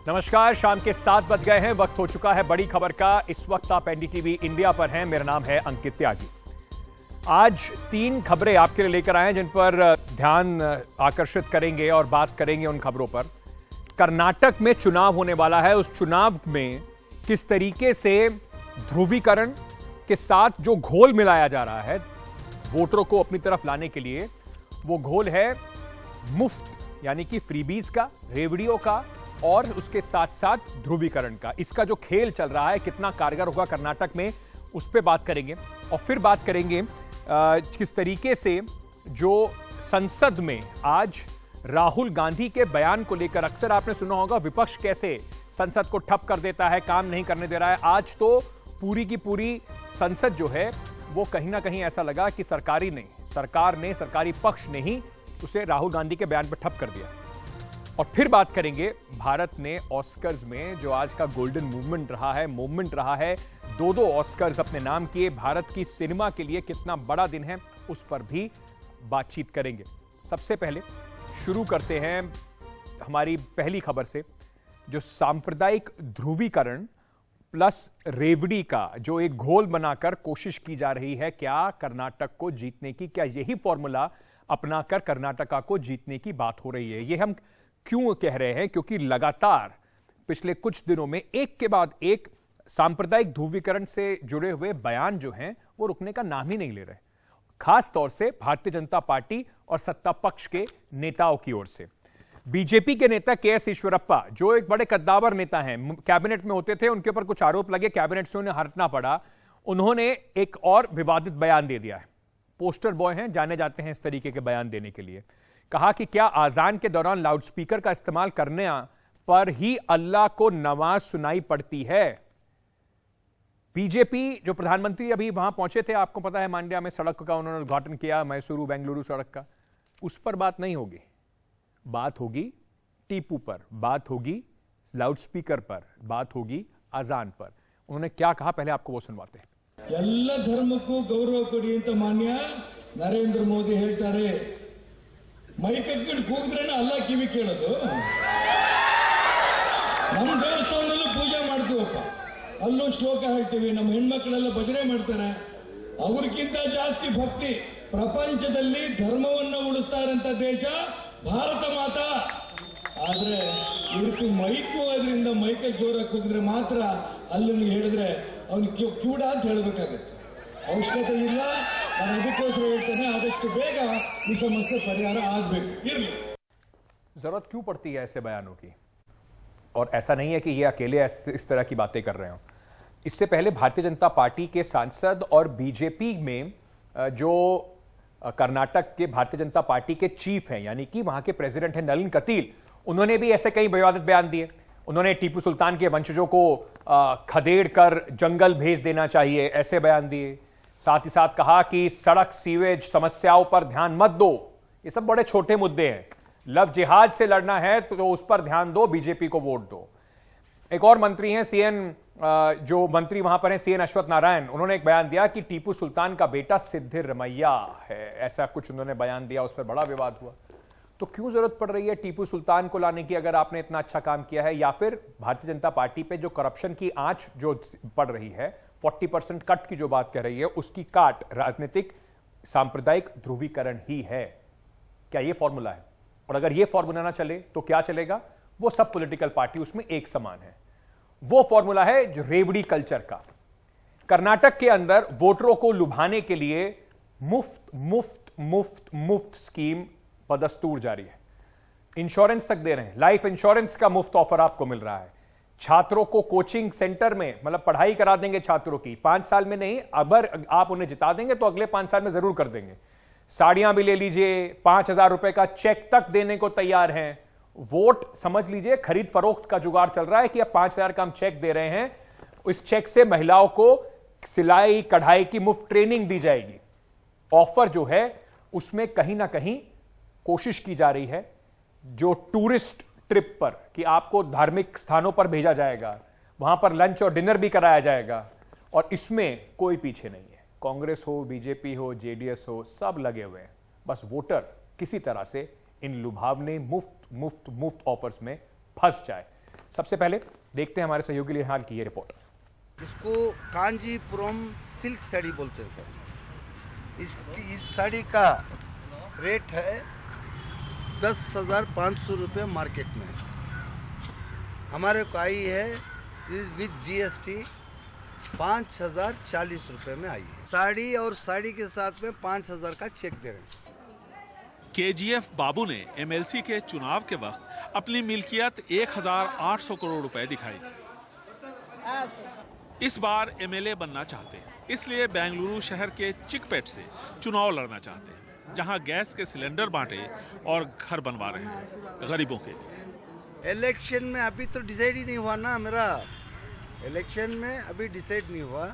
नमस्कार, शाम के 7 बज गए हैं। वक्त हो चुका है बड़ी खबर का। इस वक्त आप एनडीटीवी इंडिया पर हैं। मेरा नाम है अंकित त्यागी। आज 3 खबरें आपके लिए लेकर आए हैं जिन पर ध्यान आकर्षित करेंगे और बात करेंगे उन खबरों पर। कर्नाटक में चुनाव होने वाला है। उस चुनाव में किस तरीके से ध्रुवीकरण के साथ जो घोल मिलाया जा रहा है वोटरों को अपनी तरफ लाने के लिए, वो घोल है मुफ्त यानी कि फ्रीबीज का, रेवड़ियों का और उसके साथ साथ ध्रुवीकरण का। इसका जो खेल चल रहा है कितना कारगर होगा कर्नाटक में, उस पर बात करेंगे। और फिर बात करेंगे किस तरीके से जो संसद में आज राहुल गांधी के बयान को लेकर, अक्सर आपने सुना होगा विपक्ष कैसे संसद को ठप कर देता है, काम नहीं करने दे रहा है। आज तो पूरी की पूरी संसद जो है वो कहीं ना कहीं ऐसा लगा कि सरकारी पक्ष ने ही उसे राहुल गांधी के बयान पर ठप कर दिया। और फिर बात करेंगे भारत ने ऑस्कर्स में जो आज का गोल्डन मूवमेंट रहा है 2 ऑस्कर्स अपने नाम किए। भारत की सिनेमा के लिए कितना बड़ा दिन है, उस पर भी बातचीत करेंगे। सबसे पहले शुरू करते हैं हमारी पहली खबर से, जो सांप्रदायिक ध्रुवीकरण प्लस रेवड़ी का जो एक घोल बनाकर कोशिश की जा रही है क्या कर्नाटक को जीतने की, क्या यही फॉर्मूला अपनाकर कर्नाटका को जीतने की बात हो रही है। ये हम क्यों कह रहे हैं? क्योंकि लगातार पिछले कुछ दिनों में एक के बाद एक सांप्रदायिक ध्रुवीकरण से जुड़े हुए बयान जो हैं वो रुकने का नाम ही नहीं ले रहे, खास तौर से भारतीय जनता पार्टी और सत्ता पक्ष के नेताओं की ओर से। बीजेपी के नेता के.एस. ईश्वरप्पा, जो एक बड़े कद्दावर नेता हैं, कैबिनेट में होते थे, उनके ऊपर कुछ आरोप लगे, कैबिनेट से उन्हें हटना पड़ा। उन्होंने एक और विवादित बयान दे दिया है। पोस्टर बॉय हैं, जाने जाते हैं इस तरीके के बयान देने के लिए। कहा कि क्या आजान के दौरान लाउडस्पीकर का इस्तेमाल करने पर ही अल्लाह को नमाज सुनाई पड़ती है? बीजेपी जो प्रधानमंत्री अभी वहां पहुंचे थे, आपको पता है, मांड्या में सड़क का उन्होंने उद्घाटन किया, मैसूरू बेंगलुरु सड़क का। उस पर बात नहीं होगी, बात होगी टीपू पर, बात होगी लाउडस्पीकर पर, बात होगी अजान पर। उन्होंने क्या कहा, पहले आपको वो सुनवाते हैं। ಎಲ್ಲ ಧರ್ಮಕ್ಕೂ ಗೌರವ ಕೊಡಿ ಅಂತ ಮಾನ್ಯ ನರೇಂದ್ರ ಮೋದಿ ಹೇಳ್ತಾರೆ। ಮೈಕ್ ಹಾಕೊಂಡು ಕೂಗಿದ್ರೇನೆ ಅಲ್ಲ ಕಿವಿ ಕೇಳೋದು। ನಮ್ಮ ದೇವಸ್ಥಾನದಲ್ಲೂ ಪೂಜೆ ಮಾಡ್ತೀವಪ್ಪ, ಅಲ್ಲೂ ಶ್ಲೋಕ ಹೇಳ್ತೀವಿ, ನಮ್ಮ ಹೆಣ್ಮಕ್ಳೆಲ್ಲ ಭಜನೆ ಮಾಡ್ತಾರೆ। ಅವ್ರಿಗಿಂತ ಜಾಸ್ತಿ ಭಕ್ತಿ ಪ್ರಪಂಚದಲ್ಲಿ ಧರ್ಮವನ್ನು ಉಳಿಸ್ತಾ ಇರೋಂಥ ದೇಶ ಭಾರತ ಮಾತಾ। ಆದ್ರೆ ಇದಕ್ಕೆ ಮೈಕು ಅದರಿಂದ ಮೈಕಲ್ಲಿ ಜೋರಾಗಿ ಕೂಗಿದ್ರೆ ಮಾತ್ರ ಅಲ್ಲಿ ನೀವು ಹೇಳಿದ್ರೆ ಅವ್ನು ಕಿವುಡ ಅಂತ ಹೇಳಬೇಕಾಗುತ್ತೆ। ಅವಶ್ಯಕತೆ ಇಲ್ಲ, ನಾನು ಅದಕ್ಕೋಸ್ಕರ ಹೇಳ್ತೇನೆ, ಆದಷ್ಟು ಬೇಗ ಈ ಸಮಸ್ಯೆ ಪರಿಹಾರ ಆಗಬೇಕು। ಇರಲಿ, जरूरत क्यों पड़ती है ऐसे बयानों की? और ऐसा नहीं है कि ये अकेले इस तरह की बातें कर रहे हो। इससे पहले भारतीय जनता पार्टी के सांसद और बीजेपी में जो कर्नाटक के भारतीय जनता पार्टी के चीफ हैं, यानी कि वहां के प्रेसिडेंट हैं नलिन कतील, उन्होंने भी ऐसे कई विवादित बयान दिए। उन्होंने टीपू सुल्तान के वंशजों को खदेड़ कर जंगल भेज देना चाहिए, ऐसे बयान दिए। साथ ही साथ कहा कि सड़क सीवेज समस्याओं पर ध्यान मत दो, ये सब बड़े छोटे मुद्दे हैं। लव जिहाद से लड़ना है तो उस पर ध्यान दो, बीजेपी को वोट दो। एक और मंत्री हैं सीएन, जो मंत्री वहां पर हैं सीएन अश्वत्थ नारायण, उन्होंने एक बयान दिया कि टीपू सुल्तान का बेटा सिद्धिरमैया है, ऐसा कुछ उन्होंने बयान दिया, उस पर बड़ा विवाद हुआ। तो क्यों जरूरत पड़ रही है टीपू सुल्तान को लाने की, अगर आपने इतना अच्छा काम किया है? या फिर भारतीय जनता पार्टी पे जो करप्शन की आंच जो पड़ रही है, 40% कट की जो बात कह रही है, उसकी काट राजनीतिक सांप्रदायिक ध्रुवीकरण ही है? क्या यह फॉर्मूला है? और अगर यह फॉर्मूला ना चले तो क्या चलेगा? वो सब पॉलिटिकल पार्टी उसमें एक समान है। वो फॉर्मूला है जो रेवड़ी कल्चर का। कर्नाटक के अंदर वोटरों को लुभाने के लिए मुफ्त मुफ्त मुफ्त मुफ्त स्कीम बदस्तूर जारी है। इंश्योरेंस तक दे रहे हैं, लाइफ इंश्योरेंस का मुफ्त ऑफर आपको मिल रहा है। छात्रों को कोचिंग सेंटर में, मतलब पढ़ाई करा देंगे छात्रों की, 5 साल में नहीं, अगर आप उन्हें जिता देंगे तो अगले 5 साल में जरूर कर देंगे। साड़ियां भी ले लीजिए, 5,000 रुपए का चेक तक देने को तैयार हैं। वोट समझ लीजिए खरीद फरोख्त का जुगाड़ चल रहा है कि अब 5,000 का हम चेक दे रहे हैं, इस चेक से महिलाओं को सिलाई कढ़ाई की मुफ्त ट्रेनिंग दी जाएगी। ऑफर जो है उसमें कहीं ना कहीं कोशिश की जा रही है जो टूरिस्ट ट्रिप पर, कि आपको धार्मिक स्थानों पर भेजा जाएगा, वहां पर लंच और डिनर भी कराया जाएगा, और इसमें कोई पीछे नहीं है। कांग्रेस हो, बीजेपी हो, जेडीएस हो, सब लगे हुए हैं। बस वोटर किसी तरह से इन लुभावने मुफ्त मुफ्त मुफ्त ऑफर्स में फंस जाए। सबसे पहले देखते हैं हमारे सहयोगी निहाल की ये रिपोर्ट। इसको कांजीपुरम सिल्क साड़ी बोलते हैं सर। इस साड़ी का रेट है 10,500 रुपये मार्केट में। हमारे को आई है विद GST 5,040 रुपये में आई है साड़ी, और साड़ी के साथ में 5,000 का चेक दे रहे हैं। KGF बाबू ने MLC के चुनाव के वक्त अपनी मिल्कियत 1,800 करोड़ रुपए दिखाई थी। इस बार MLA बनना चाहते हैं, इसलिए बेंगलुरु शहर के चिकपेट से चुनाव लड़ना चाहते हैं, जहां गैस के सिलेंडर बांटे और घर बनवा रहे हैं गरीबों के लिए। इलेक्शन में अभी तो डिसाइड ही नहीं हुआ ना, मेरा इलेक्शन में अभी डिसाइड नहीं हुआ।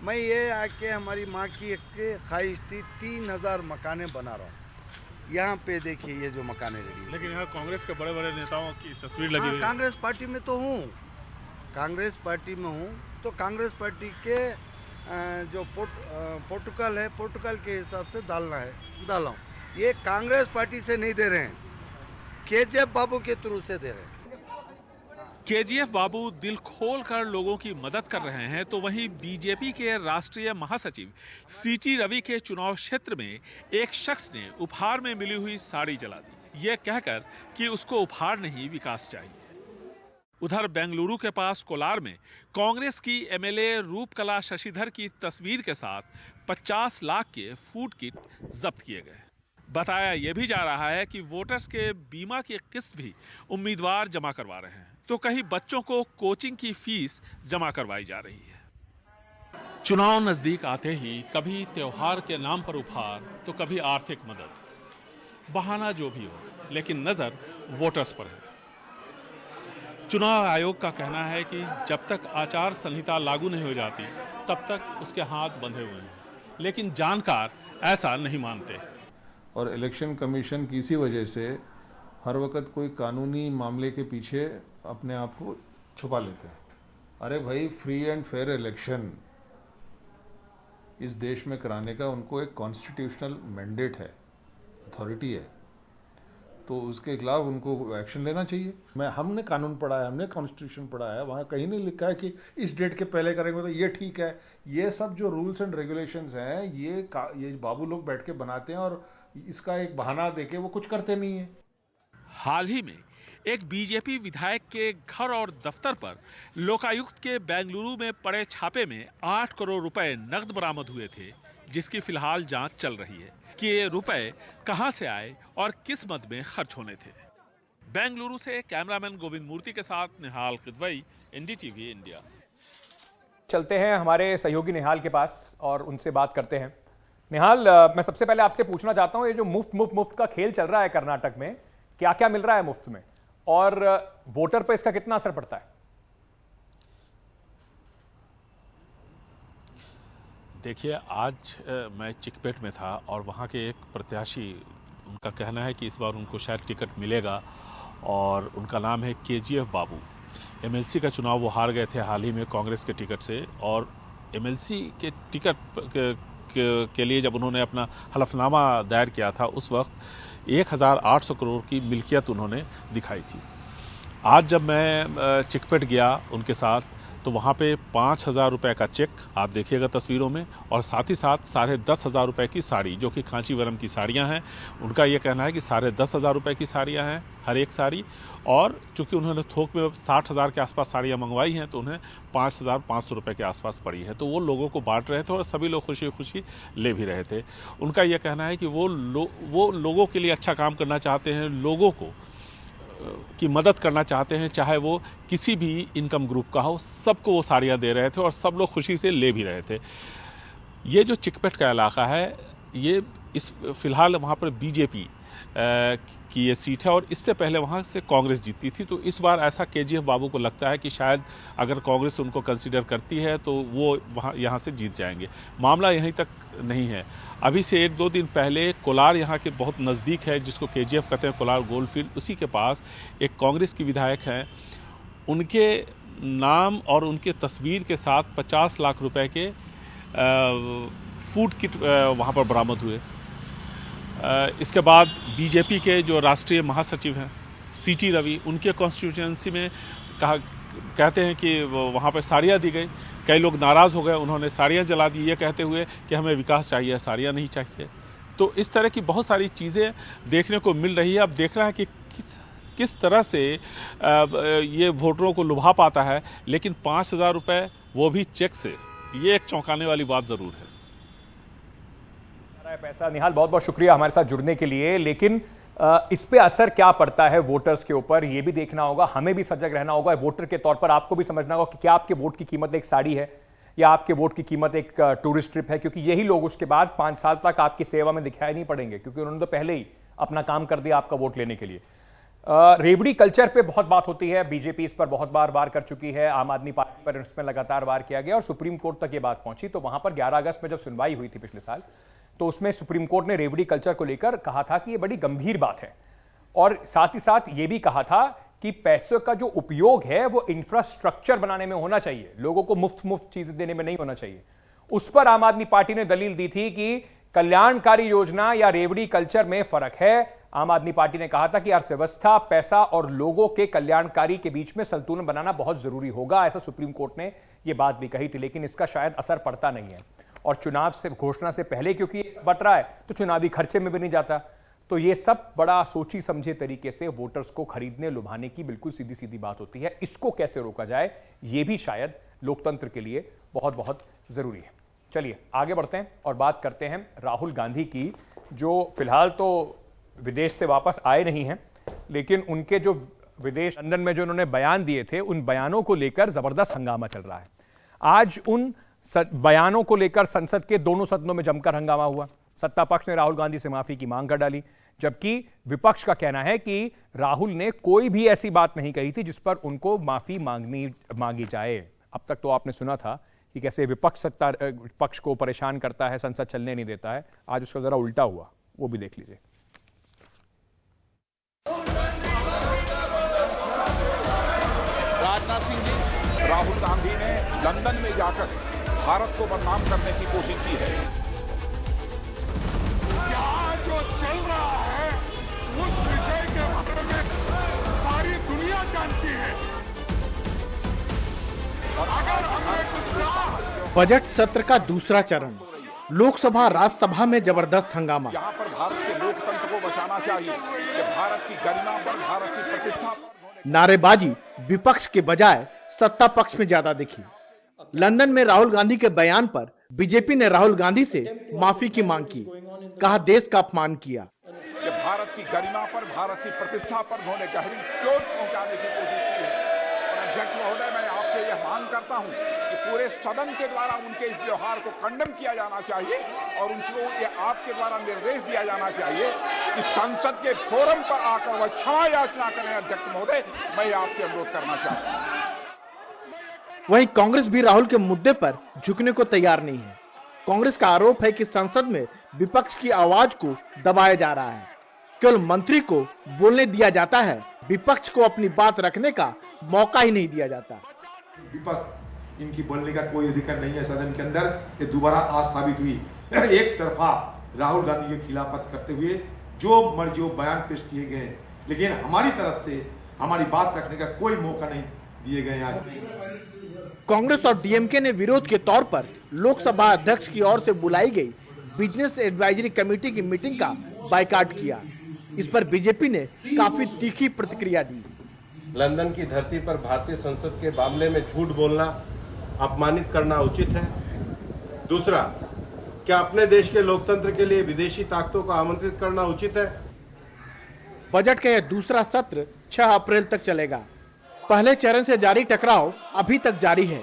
मैं ये आके हमारी माँ की एक ख्वाहिश थी, 3,000 मकाने बना रहा हूँ। यहाँ पे देखिए ये जो मकाने रेडी। लेकिन यहाँ कांग्रेस के बड़े बड़े नेताओं की तस्वीर लगी हुई है। कांग्रेस पार्टी में तो हूँ, कांग्रेस पार्टी में हूँ, तो कांग्रेस पार्टी के जो प्रोटोकॉल है, प्रोटोकॉल के हिसाब से डालना है, डाला हूँ। ये कांग्रेस पार्टी से नहीं दे रहे हैं, KGF बाबू के थ्रू से दे रहे हैं। KGF बाबू दिल खोल कर लोगों की मदद कर रहे हैं, तो वहीं बीजेपी के राष्ट्रीय महासचिव CT रवि के चुनाव क्षेत्र में एक शख्स ने उपहार में मिली हुई साड़ी जला दी, ये कहकर कि उसको उपहार नहीं विकास चाहिए। उधर बेंगलुरु के पास कोलार में कांग्रेस की MLA रूपकला शशिधर की तस्वीर के साथ 50 लाख के फूड किट जब्त किए गए। बताया यह भी जा रहा है कि वोटर्स के बीमा की किस्त भी उम्मीदवार जमा करवा रहे हैं, तो कहीं बच्चों को कोचिंग की फीस जमा करवाई जा रही है। चुनाव नजदीक आते ही कभी त्योहार के नाम पर उपहार, तो कभी आर्थिक मदद। बहाना जो भी हो, लेकिन नजर वोटर्स पर है। चुनाव आयोग का कहना है कि जब तक आचार संहिता लागू नहीं हो जाती, तब तक उसके हाथ बंधे हुए हैं, लेकिन जानकार ऐसा नहीं मानते। और इलेक्शन कमीशन की इसी वजह से हर वक्त कोई कानूनी मामले के पीछे अपने आप को छुपा लेते हैं। अरे भाई, फ्री एंड फेयर इलेक्शन इस देश में कराने का उनको एक कॉन्स्टिट्यूशनल मैंडेट है, अथॉरिटी है, तो उसके खिलाफ उनको एक्शन लेना चाहिए। हमने कानून पढ़ा है, हमने कॉन्स्टिट्यूशन पढ़ा है, वहाँ कहीं नहीं लिखा है कि इस डेट के पहले करेंगे तो ये ठीक है। ये सब जो रूल्स एंड रेगुलेशंस हैं, ये बाबू लोग बैठ के बनाते हैं और इसका एक बहाना देके वो कुछ करते नहीं है। हाल ही में एक बीजेपी विधायक के घर और दफ्तर पर लोकायुक्त के बेंगलुरु में पड़े छापे में 8 करोड़ रुपए नकद बरामद हुए थे, जिसकी फिलहाल जांच चल रही है कि ये रुपए कहां से आए और किस मद में खर्च होने थे। बेंगलुरु से कैमरामैन गोविंद मूर्ति के साथ निहाल किदवई, NDTV इंडिया। चलते हैं हमारे सहयोगी निहाल के पास और उनसे बात करते हैं। निहाल, मैं सबसे पहले आपसे पूछना चाहता हूं, ये जो मुफ्त का खेल चल रहा है कर्नाटक में, क्या क्या मिल रहा है मुफ्त में और वोटर पर इसका कितना असर पड़ता है? देखिए, आज मैं चिकपेट में था और वहाँ के एक प्रत्याशी, उनका कहना है कि इस बार उनको शायद टिकट मिलेगा और उनका नाम है KGF बाबू। MLC का चुनाव वो हार गए थे हाल ही में कांग्रेस के टिकट से, और MLC के टिकट के लिए जब उन्होंने अपना हलफनामा दायर किया था, उस वक्त 1,800 करोड़ की मिल्कियत उन्होंने दिखाई थी। आज जब मैं चिकपेट गया उनके साथ, तो वहाँ पे 5,000 रुपये का चेक आप देखिएगा तस्वीरों में, और साथ ही साथ 10,500 रुपये की साड़ी, जो कि कांचीवरम की साड़ियाँ हैं। उनका ये कहना है कि 10,500 रुपये की साड़ियाँ हैं हर एक साड़ी, और चूँकि उन्होंने थोक में 60,000 के आसपास साड़ियाँ मंगवाई हैं, तो उन्हें 5,500 रुपये के आसपास पड़ी है। तो वो लोगों को बांट रहे थे और सभी लोग खुशी खुशी ले भी रहे थे। उनका ये कहना है कि वो लोगों के लिए अच्छा काम करना चाहते हैं, लोगों को की मदद करना चाहते हैं, चाहे वो किसी भी इनकम ग्रुप का हो। सबको वो साड़ियाँ दे रहे थे और सब लोग खुशी से ले भी रहे थे। ये जो चिकपेट का इलाका है, ये फिलहाल वहाँ पर बीजेपी की ये सीट है और इससे पहले वहाँ से कांग्रेस जीती थी। तो इस बार ऐसा KGF बाबू को लगता है कि शायद अगर कांग्रेस उनको कंसीडर करती है तो वो यहाँ से जीत जाएंगे। मामला यहीं तक नहीं है। अभी से 1-2 दिन पहले कोलार यहाँ के बहुत नज़दीक है, जिसको KGF कहते हैं, कोलार गोल्डफील्ड, उसी के पास एक कांग्रेस की विधायक हैं। उनके नाम और उनके तस्वीर के साथ 50 लाख रुपए के फूड किट वहाँ पर बरामद हुए। इसके बाद बीजेपी के जो राष्ट्रीय महासचिव हैं CT रवि, उनके कॉन्स्टिट्यूएंसी में कहते हैं कि वहाँ पे साड़ियाँ दी गई, कई लोग नाराज़ हो गए, उन्होंने साड़ियाँ जला दी ये कहते हुए कि हमें विकास चाहिए, साड़ियाँ नहीं चाहिए। तो इस तरह की बहुत सारी चीज़ें देखने को मिल रही है। अब देखना है कि किस तरह से ये वोटरों को लुभा पाता है, लेकिन 5,000 रुपये वो भी चेक से, ये एक चौंकाने वाली बात ज़रूर है। पैसा निहाल, बहुत बहुत शुक्रिया हमारे साथ जुड़ने के लिए। लेकिन इस पे असर क्या पड़ता है वोटर्स के ऊपर, ये भी देखना होगा, हमें भी सजग रहना होगा। वोटर के तौर पर आपको भी समझना होगा कि क्या आपके वोट की कीमत एक साड़ी है या आपके वोट की कीमत एक टूरिस्ट ट्रिप है, क्योंकि यही लोग उसके बाद 5 साल तक आपकी सेवा में दिखाई नहीं पड़ेंगे, क्योंकि उन्होंने तो पहले ही अपना काम कर दिया आपका वोट लेने के लिए। रेवड़ी कल्चर पे बहुत बात होती है, बीजेपी इस पर बहुत बार कर चुकी है, आम आदमी पार्टी पर इसमें लगातार वार किया गया और सुप्रीम कोर्ट तक ये बात पहुंची। तो वहां पर 11 अगस्त में जब सुनवाई हुई थी पिछले साल, तो उसमें सुप्रीम कोर्ट ने रेवड़ी कल्चर को लेकर कहा था कि यह बड़ी गंभीर बात है, और साथ ही साथ यह भी कहा था कि पैसों का जो उपयोग है वो इंफ्रास्ट्रक्चर बनाने में होना चाहिए, लोगों को मुफ्त चीजें देने में नहीं होना चाहिए। उस पर आम आदमी पार्टी ने दलील दी थी कि कल्याणकारी योजना या रेवड़ी कल्चर में फर्क है। आम आदमी पार्टी ने कहा था कि अर्थव्यवस्था, पैसा और लोगों के कल्याणकारी के बीच में संतुलन बनाना बहुत जरूरी होगा, ऐसा सुप्रीम कोर्ट ने यह बात भी कही थी। लेकिन इसका शायद असर पड़ता नहीं है, और चुनाव से घोषणा से पहले क्योंकि ये बट रहा है तो चुनावी खर्चे में भी नहीं जाता। तो ये सब बड़ा सोची समझे तरीके से वोटर्स को खरीदने लुभाने की बिल्कुल सीधी सीधी बात होती है। इसको कैसे रोका जाए, ये भी शायद लोकतंत्र के लिए बहुत बहुत जरूरी है। चलिए आगे बढ़ते हैं और बात करते हैं राहुल गांधी की, जो फिलहाल तो विदेश से वापस आए नहीं हैं, लेकिन उनके जो विदेश लंदन में जो उन्होंने बयान दिए थे, उन बयानों को लेकर जबरदस्त हंगामा चल रहा है। आज उन बयानों को लेकर संसद के दोनों सदनों में जमकर हंगामा हुआ। सत्ता पक्ष ने राहुल गांधी से माफी की मांग कर डाली, जबकि विपक्ष का कहना है कि राहुल ने कोई भी ऐसी बात नहीं कही थी जिस पर उनको माफी मांगी जाए। अब तक तो आपने सुना था कि कैसे विपक्ष सत्ता पक्ष को परेशान करता है, संसद चलने नहीं देता है। आज उसका जरा उल्टा हुआ, वो भी देख लीजिए। राजनाथ सिंह जी, राहुल गांधी ने लंदन में जाकर भारत को बदनाम करने की कोशिश की है। यहाँ जो चल रहा है उस विषय के बारे में सारी दुनिया जानती है, और अगर हमने कुछ कहा। बजट सत्र का दूसरा चरण, लोकसभा राज्यसभा में जबरदस्त हंगामा। यहाँ पर भारत के लोकतंत्र को बचाना चाहिए, कि भारत की गरिमा पर, भारत की प्रतिष्ठा। नारेबाजी विपक्ष के बजाय सत्ता पक्ष में ज्यादा दिखी। लंदन में राहुल गांधी के बयान पर बीजेपी ने राहुल गांधी से माफी की मांग की, कहा देश का अपमान किया। कि भारत की गरिमा पर, भारत की प्रतिष्ठा पर उन्होंने गहरी चोट पहुंचाने की कोशिश की है। और अध्यक्ष महोदय, मैं आपसे यह मांग करता हूं कि पूरे सदन के द्वारा उनके इस व्यवहार को खंडन किया जाना चाहिए, और उनको ये आपके द्वारा निर्देश दिया जाना चाहिए कि संसद के फोरम पर आकर वह क्षमा याचना करें। अध्यक्ष महोदय, मैं आपसे अनुरोध करना चाहता हूं। वहीं कांग्रेस भी राहुल के मुद्दे पर झुकने को तैयार नहीं है। कांग्रेस का आरोप है कि संसद में विपक्ष की आवाज को दबाया जा रहा है, केवल मंत्री को बोलने दिया जाता है, विपक्ष को अपनी बात रखने का मौका ही नहीं दिया जाता। विपक्ष इनकी बोलने का कोई अधिकार नहीं है सदन के अंदर। ये दोबारा आज साबित हुई। एक तरफा राहुल गांधी के खिलाफत करते हुए जो मर्जी वो बयान पेश किए गए, लेकिन हमारी तरफ से हमारी बात रखने का कोई मौका नहीं दिए गए। आज कांग्रेस और डीएमके ने विरोध के तौर पर लोकसभा अध्यक्ष की ओर से बुलाई गई बिजनेस एडवाइजरी कमेटी की मीटिंग का बायकॉट किया। इस पर बीजेपी ने काफी तीखी प्रतिक्रिया दी। लंदन की धरती पर भारतीय संसद के मामले में झूठ बोलना, अपमानित करना उचित है। दूसरा, क्या अपने देश के लोकतंत्र के लिए विदेशी ताकतों को आमंत्रित करना उचित है? बजट का यह दूसरा सत्र 6 अप्रैल तक चलेगा। पहले चरण से जारी टकराव अभी तक जारी है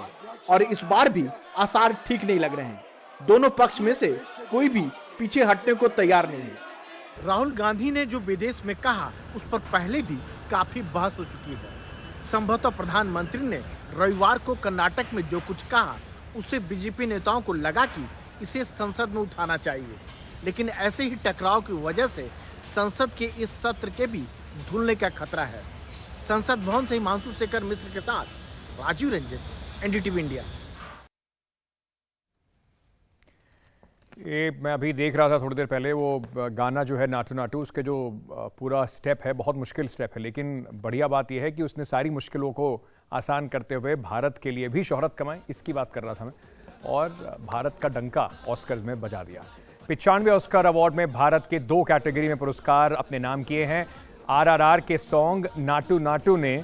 और इस बार भी आसार ठीक नहीं लग रहे हैं। दोनों पक्ष में से कोई भी पीछे हटने को तैयार नहीं है। राहुल गांधी ने जो विदेश में कहा उस पर पहले भी काफी बहस हो चुकी है। संभवतः प्रधानमंत्री ने रविवार को कर्नाटक में जो कुछ कहा उससे बीजेपी नेताओं को लगा कि इसे संसद में उठाना चाहिए, लेकिन ऐसे ही टकराव की वजह से संसद के इस सत्र के भी धुलने का खतरा है। संसद भवन से हिमांशु शेखर मिश्र के साथ राजीव रंजन, एनडीटीवी इंडिया। ये मैं अभी देख रहा था थोड़ी देर पहले, वो गाना जो है नाटू नाटू, उसके जो पूरा स्टेप है बहुत मुश्किल स्टेप है, लेकिन बढ़िया बात यह है कि उसने सारी मुश्किलों को आसान करते हुए भारत के लिए भी शोहरत कमाई, इसकी बात कर रहा था मैं, और भारत का डंका ऑस्कर्स में बजा दिया। 95 ऑस्कर अवार्ड में भारत के 2 कैटेगरी में पुरस्कार अपने नाम किए हैं। RRR के सॉन्ग नाटू नाटू ने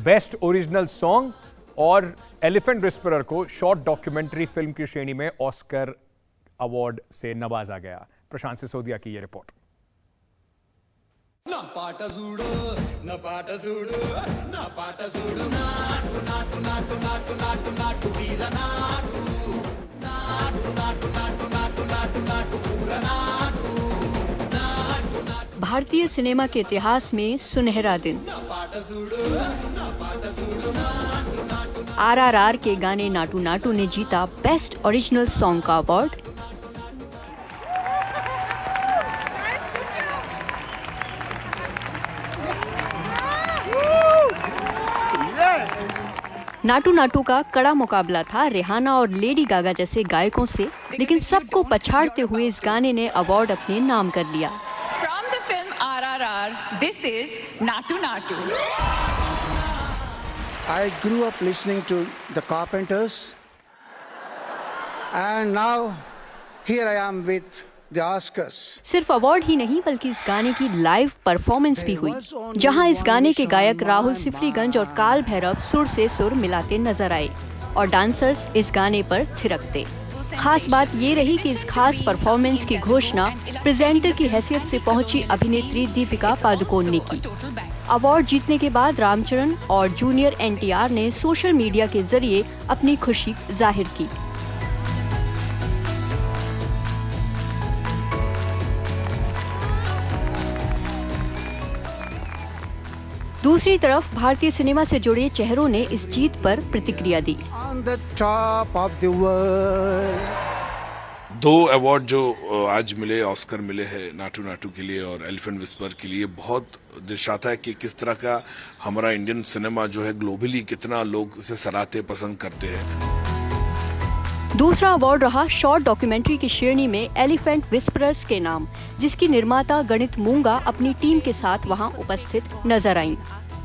बेस्ट ओरिजिनल सॉन्ग और एलिफेंट विस्परर को शॉर्ट डॉक्यूमेंट्री फिल्म की श्रेणी में ऑस्कर अवार्ड से नवाजा गया। प्रशांत सिसोदिया की यह रिपोर्ट। भारतीय सिनेमा के इतिहास में सुनहरा दिन। RRR के गाने नाटू नाटू ने जीता बेस्ट ओरिजिनल सॉन्ग का अवार्ड। नाटू नाटू का कड़ा मुकाबला था रिहाना और लेडी गागा जैसे गायकों से, लेकिन सबको पछाड़ते हुए इस गाने ने अवार्ड अपने नाम कर लिया। From the film RRR, this is Natu Natu. I grew up listening to the Carpenters, and now here I am with the Oscars. सिर्फ अवार्ड ही नहीं बल्कि इस गाने की लाइव परफॉर्मेंस भी हुई, जहां इस गाने के गायक राहुल सिफरीगंज और काल भैरव सुर से सुर मिलाते नजर आए और डांसर्स इस गाने पर थिरकते। खास बात ये रही कि इस खास परफॉर्मेंस की घोषणा प्रेजेंटर की हैसियत से पहुंची अभिनेत्री दीपिका पादुकोण ने की। अवार्ड जीतने के बाद रामचरण और जूनियर NTR ने सोशल मीडिया के जरिए अपनी खुशी जाहिर की। दूसरी तरफ भारतीय सिनेमा से जुड़े चेहरों ने इस जीत पर प्रतिक्रिया दी। On the top of the world. 2 award जो आज मिले, ऑस्कर मिले हैं नाटू नाटू के लिए और एलिफेंट विस्पर के लिए, बहुत दर्शाता है कि किस तरह का हमारा इंडियन सिनेमा जो है ग्लोबली कितना लोग इसे सराहते पसंद करते हैं। दूसरा अवार्ड रहा शॉर्ट डॉक्यूमेंट्री की श्रेणी में एलिफेंट विस्परर्स के नाम, जिसकी निर्माता गणित मूंगा अपनी टीम के साथ वहां उपस्थित नजर आईं।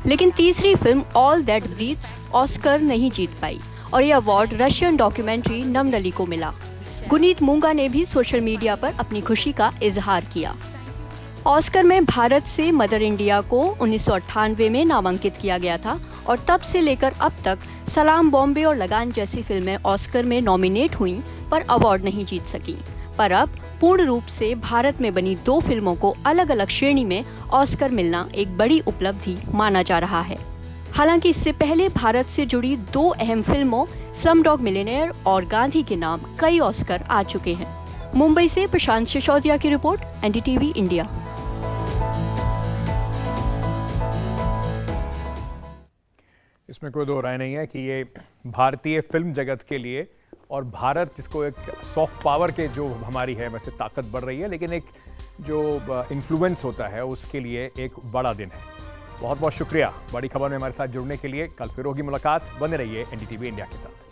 लेकिन तीसरी film all that breathes Oscar नहीं जीत पाई और ये अवार्ड रशियन डॉक्यूमेंट्री नमनली को मिला। गुनीत मूंगा ने भी सोशल मीडिया पर अपनी खुशी का इजहार किया। ऑस्कर में भारत से मदर इंडिया को 1998 में नामांकित किया गया था और तब से लेकर अब तक सलाम बॉम्बे और लगान जैसी फिल्में ऑस्कर में नॉमिनेट हुईं पर अवार्ड नहीं जीत सकी। पर अब पूर्ण रूप से भारत में बनी 2 फिल्मों को अलग अलग श्रेणी में ऑस्कर मिलना एक बड़ी उपलब्धि माना जा रहा है। हालांकि इससे पहले भारत से जुड़ी 2 अहम फिल्मों स्लमडॉग मिलियनेयर और गांधी के नाम कई ऑस्कर आ चुके हैं। मुंबई से प्रशांत सिसोदिया की रिपोर्ट, NDTV इंडिया। इसमें कोई दो राय नहीं है कि ये भारतीय फिल्म जगत के लिए और भारत जिसको एक सॉफ्ट पावर के जो हमारी है वैसे ताकत बढ़ रही है, लेकिन एक जो इन्फ्लुएंस होता है उसके लिए एक बड़ा दिन है। बहुत बहुत शुक्रिया बड़ी खबर में हमारे साथ जुड़ने के लिए। कल फिर होगी मुलाकात, बने रहिए NDTV इंडिया के साथ।